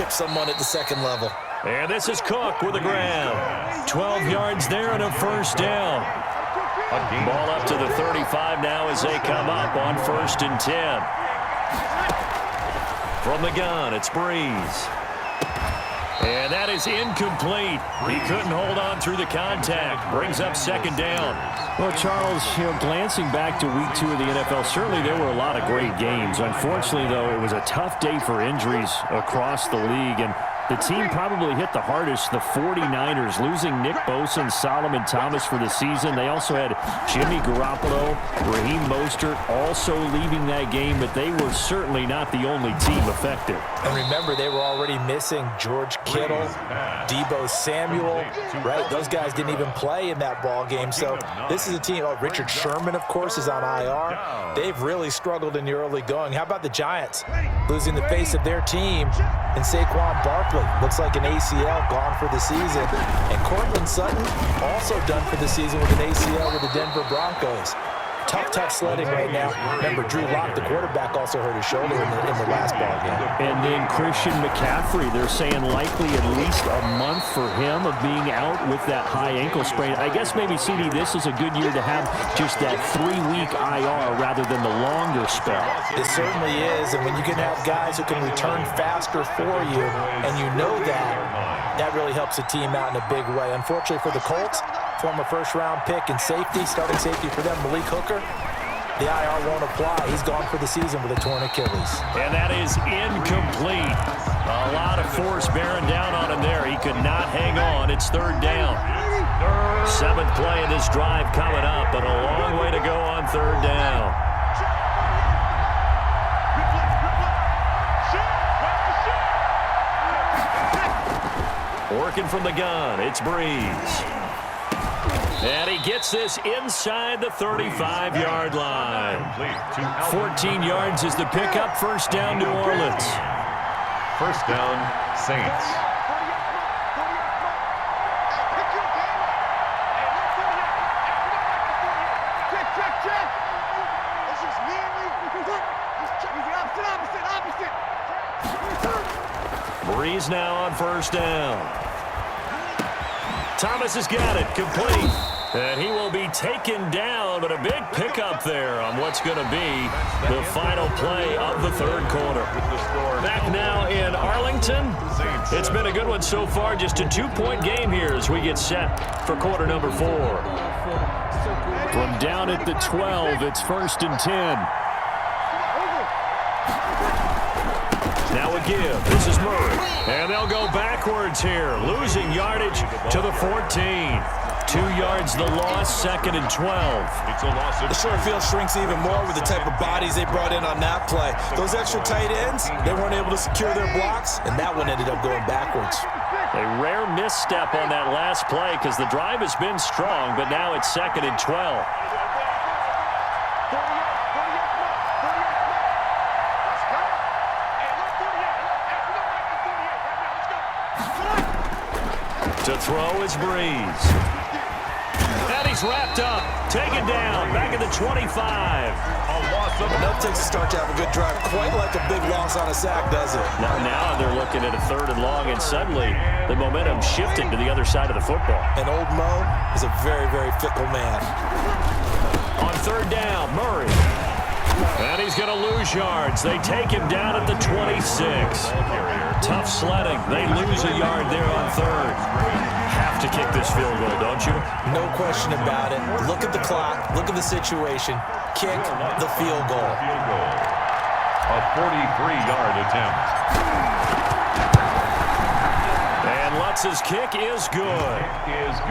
chip someone at the second level. And this is Cook with a grab. 12 yards there and a first down. Ball up to the 35 now as they come up on 1st and 10. From the gun, it's Breeze. And that is incomplete. He couldn't hold on through the contact. Brings up 2nd down. Well, Charles, glancing back to week 2 of the NFL, certainly there were a lot of great games. Unfortunately, though, it was a tough day for injuries across the league. And the team probably hit the hardest, the 49ers, losing Nick Bosa and Solomon Thomas for the season. They also had Jimmy Garoppolo, Raheem Mostert also leaving that game, but they were certainly not the only team affected. And remember, they were already missing George Kittle, Deebo Samuel, right? Those guys didn't even play in that ball game. So this is a team. Oh, Richard Sherman, of course, is on IR. They've really struggled in the early going. How about the Giants losing the face of their team and Saquon Barkley? Looks like an ACL gone for the season. And Cortland Sutton also done for the season with an ACL with the Denver Broncos. Tough sledding right now. Remember, Drew Lock, the quarterback, also hurt his shoulder in the last ball game. And then Christian McCaffrey, they're saying likely at least a month for him of being out with that high ankle sprain. I guess maybe, CD, this is a good year to have just that 3-week IR rather than the longer spell. It certainly is, and when you can have guys who can return faster for you, and you know that really helps the team out in a big way. Unfortunately for the Colts, former first-round pick and safety, starting safety for them, Malik Hooker, the IR won't apply. He's gone for the season with a torn Achilles. And that is incomplete. A lot of force bearing down on him there. He could not hang on. It's 3rd down. 7th play of this drive coming up, but a long way to go on 3rd down. Working from the gun, it's Breeze. And he gets this inside the 35-yard line. 14 yards is the pickup. 1st down, New Orleans. 1st down, Saints. Breeze now on 1st down. Thomas has got it, complete. And he will be taken down, but a big pickup there on what's going to be the final play of the 3rd quarter. Back now in Arlington. It's been a good one so far, just a 2-point game here as we get set for quarter number 4. From down at the 12, it's 1st and 10. Now a give. This is Murray. And they'll go backwards here. Losing yardage to the 14. 2 yards the loss, 2nd and 12. The short field shrinks even more with the type of bodies they brought in on that play. Those extra tight ends, they weren't able to secure their blocks, and that one ended up going backwards. A rare misstep on that last play because the drive has been strong, but now it's 2nd and 12. To throw is Breeze. And he's wrapped up, taken down, back at the 25. Enough takes to start to have a good drive, quite like a big loss on a sack, does it? Now they're looking at a 3rd and long, and suddenly the momentum shifted to the other side of the football. And old Mo is a very, very fickle man. On 3rd down, Murray. And he's going to lose yards. They take him down at the 26. Tough sledding. They lose a yard there on 3rd. Have to kick this field goal, don't you? No question about it. Look at the clock. Look at the situation. Kick the field goal. A 43-yard attempt. And Lutz's kick is good.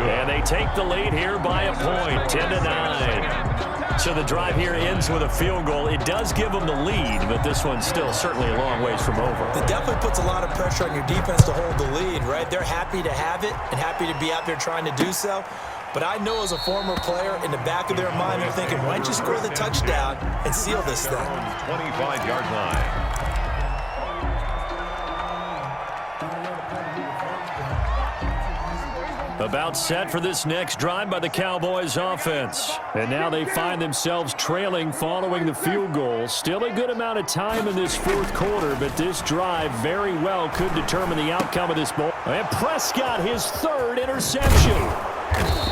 And they take the lead here by a point, 10-9. So the drive here ends with a field goal. It does give them the lead, but this one's still certainly a long ways from over. It definitely puts a lot of pressure on your defense to hold the lead, right? They're happy to have it and happy to be out there trying to do so. But I know as a former player, in the back of their mind, they're thinking, why don't you score the touchdown and seal this thing? 25-yard line. About set for this next drive by the Cowboys offense. And now they find themselves trailing following the field goal. Still a good amount of time in this fourth quarter, but this drive very well could determine the outcome of this ball. And Prescott, his third interception.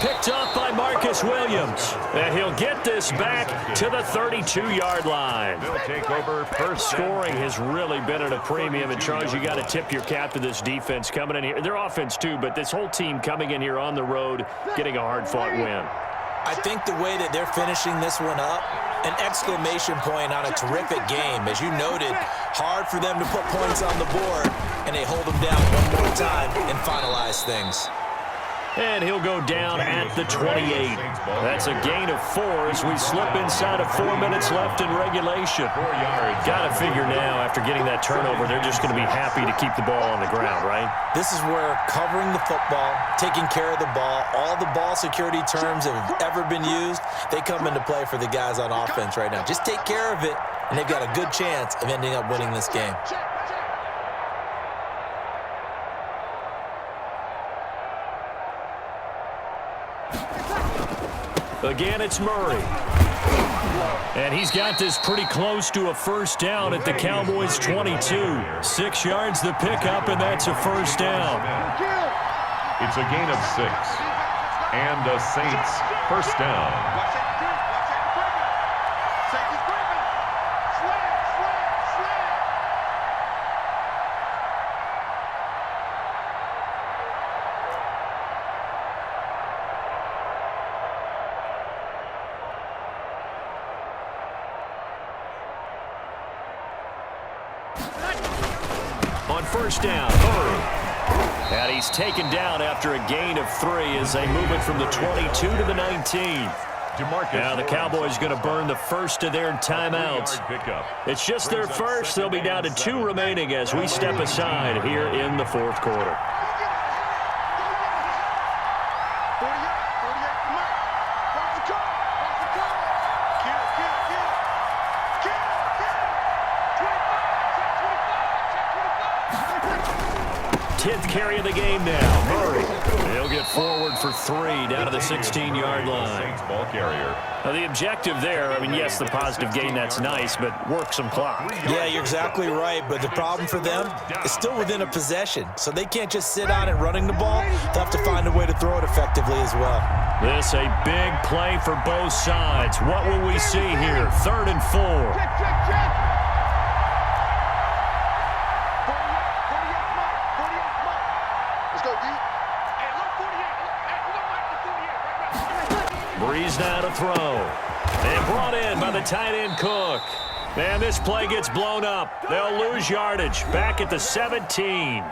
Picked off by Marcus Williams. And he'll get this back to the 32-yard line. They'll take over first. Scoring has really been at a premium. And, Charles, you got to tip your cap to this defense coming in here. Their offense, too, but this whole team coming in here on the road, getting a hard-fought win. I think the way that they're finishing this one up, an exclamation point on a terrific game. As you noted, hard for them to put points on the board, and they hold them down one more time and finalize things. And he'll go down at the 28. That's a gain of 4 as we slip inside of 4 minutes left in regulation. 4 yards. Got to figure now, after getting that turnover, they're just going to be happy to keep the ball on the ground, right? This is where covering the football, taking care of the ball, all the ball security terms that have ever been used, they come into play for the guys on offense right now. Just take care of it, and they've got a good chance of ending up winning this game. Again, it's Murray. And he's got this pretty close to a first down at the Cowboys' 22. 6 yards the pickup, and that's a first down. It's a gain of 6. And the Saints first down. First down, Murray. And he's taken down after a gain of 3 as they move it from the 22 to the 19. Now the Cowboys going to burn the first of their timeouts. It's just their first. They'll be down to 2 remaining as we step aside here in the fourth quarter. Carry of the game now. Murray. He'll get forward for 3 down to the 16-yard line. Ball carrier. Now the objective there, I mean, yes, the positive gain, that's nice, but work some clock. Yeah, you're exactly right, but the problem for them is still within a possession, so they can't just sit on it running the ball. They'll have to find a way to throw it effectively as well. This a big play for both sides. What will we see here? 3rd and 4. Breeze now to throw. And brought in by the tight end Cook. And this play gets blown up. They'll lose yardage. Back at the 17.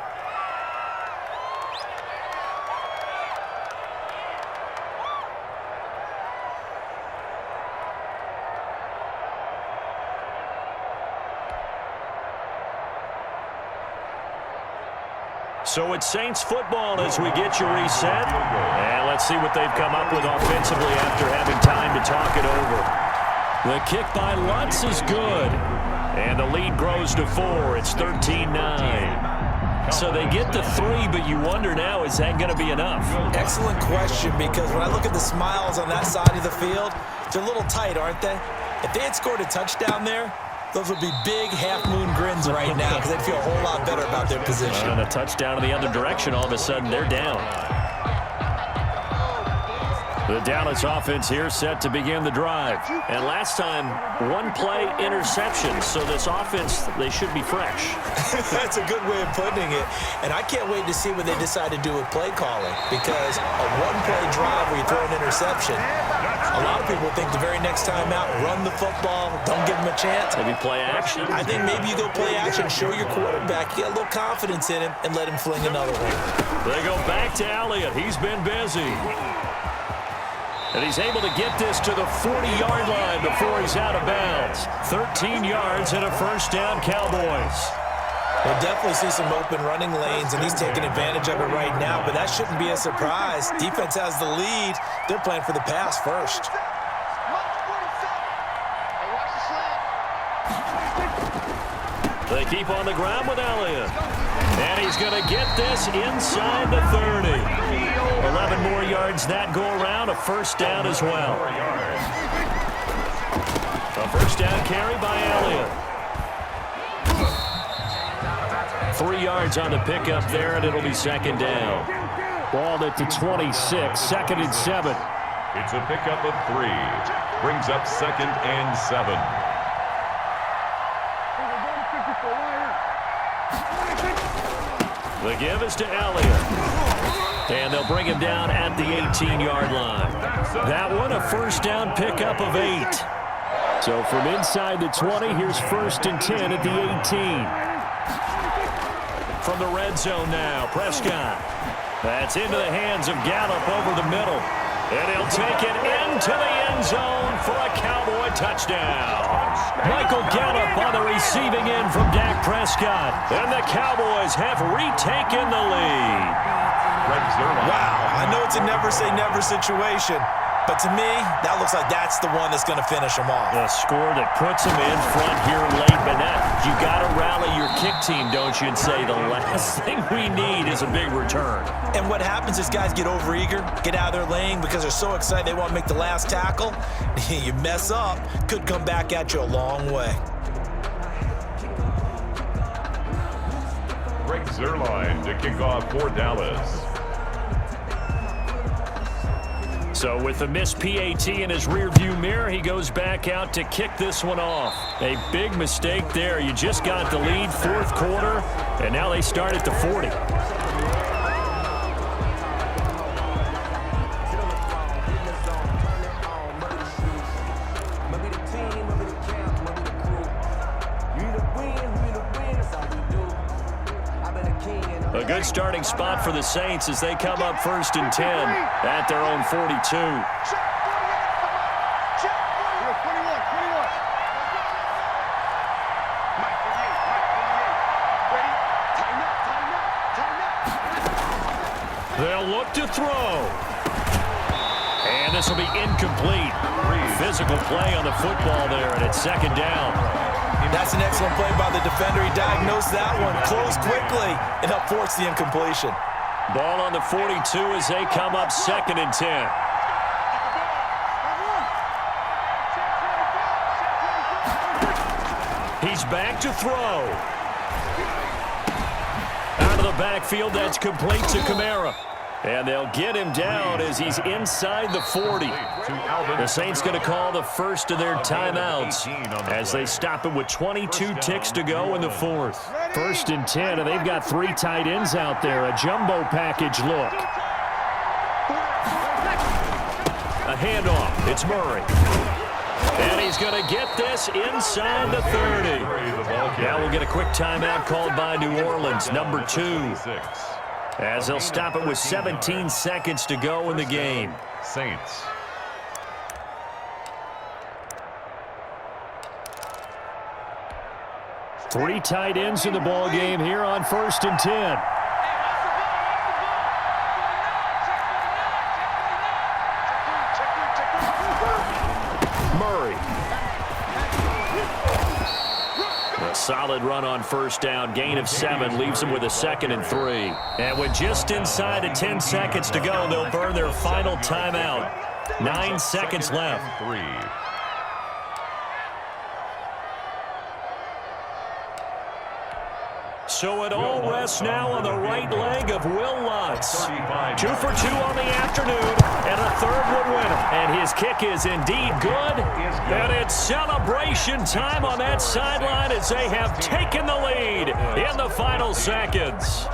So it's Saints football as we get you reset. And let's see what they've come up with offensively after having time to talk it over. The kick by Lutz is good. And the lead grows to 4. It's 13-9. So they get the 3, but you wonder now, is that going to be enough? Excellent question, because when I look at the smiles on that side of the field, they're a little tight, aren't they? If they had scored a touchdown there, those would be big half-moon grins right now because they'd feel a whole lot better about their position. And a touchdown in the other direction, all of a sudden they're down. The Dallas offense here set to begin the drive. And last time, 1-play interception. So this offense, they should be fresh. That's a good way of putting it. And I can't wait to see what they decide to do with play calling, because a 1-play drive where you throw an interception, a lot of people think the very next time out, run the football, don't give them a chance. Maybe play action. I think maybe you go play action, show your quarterback, get a little confidence in him, and let him fling another one. They go back to Elliott. He's been busy. And he's able to get this to the 40-yard line before he's out of bounds. 13 yards and a first down, Cowboys. We'll definitely see some open running lanes, and he's taking advantage of it right now, but that shouldn't be a surprise. Defense has the lead. They're playing for the pass first. They keep on the ground with Elliott. And he's he's going to get this inside the 30. 11 more yards that go around, a first down as well. A first down carry by Elliott. 3 yards on the pickup there, and it'll be second down. Ball at the 26, second and 7. It's a pickup of 3. Brings up second and 7. The give is to Elliott. And they'll bring him down at the 18-yard line. That one, a first down pickup of 8. So from inside the 20, here's first and 10 at the 18. From the red zone now, Prescott. That's into the hands of Gallup over the middle. And he'll take it into the end zone for a Cowboy touchdown. Michael Gallup on the receiving end from Dak Prescott. And the Cowboys have retaken the lead. Wow, I know it's a never-say-never situation, but to me, that looks like that's the one that's going to finish them off. A score that puts them in front here late, but you got to rally your kick team, don't you, and say the last thing we need is a big return. And what happens is guys get overeager, get out of their lane because they're so excited they want to make the last tackle. You mess up, could come back at you a long way. Greg Zuerlein to kick off for Dallas. So with the missed PAT in his rearview mirror, he goes back out to kick this one off. A big mistake there. You just got the lead, fourth quarter, and now they start at the 40. A good starting spot for the Saints as they come up first and 10 at their own 42. They'll look to throw. And this will be incomplete. Physical play on the football there, and it's second down. That's an excellent play by the defender. He diagnosed that one, closed quickly, and helped force the incompletion. Ball on the 42 as they come up second and 10. He's back to throw. Out of the backfield, that's complete to Kamara. And they'll get him down as he's inside the 40. The Saints going to call the first of their timeouts as they stop him with 22 ticks to go in the fourth. First and 10, and they've got 3 tight ends out there. A jumbo package look. A handoff. It's Murray. And he's going to get this inside the 30. Now we'll get a quick timeout called by New Orleans, number 2. As they'll stop it with 17 seconds to go in the game. Saints. Three tight ends in the ball game here on first and 10. Murray. A solid run on first down. Gain of 7 leaves them with a second and 3. And with just inside of 10 seconds to go, they'll burn their final timeout. 9 seconds left. 3. So it all rests now on the right leg of Will Lutz. 2 for 2 on the afternoon, and a third would win him. And his kick is indeed good. And it's celebration time on that sideline as they have taken the lead in the final seconds.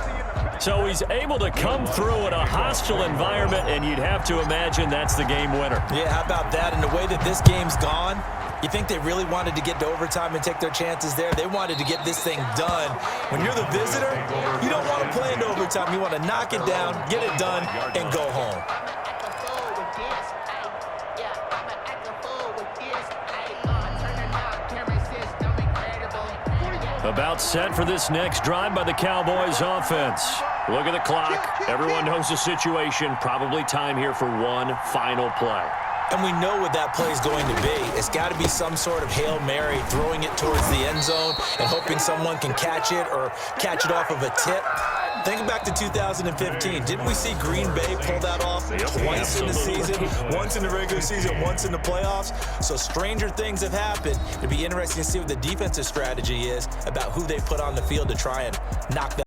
So he's able to come through in a hostile environment, and you'd have to imagine that's the game winner. Yeah, how about that? And the way that this game's gone, you think they really wanted to get to overtime and take their chances there? They wanted to get this thing done. When you're the visitor, you don't want to play into overtime. You want to knock it down, get it done, and go home. About set for this next drive by the Cowboys offense. Look at the clock. Everyone knows the situation. Probably time here for one final play. And we know what that play is going to be. It's got to be some sort of Hail Mary, throwing it towards the end zone and hoping someone can catch it or catch it off of a tip. Think back to 2015. Didn't we see Green Bay pull that off twice in the season? Once in the regular season, once in the playoffs. So stranger things have happened. It'd be interesting to see what the defensive strategy is about who they put on the field to try and knock that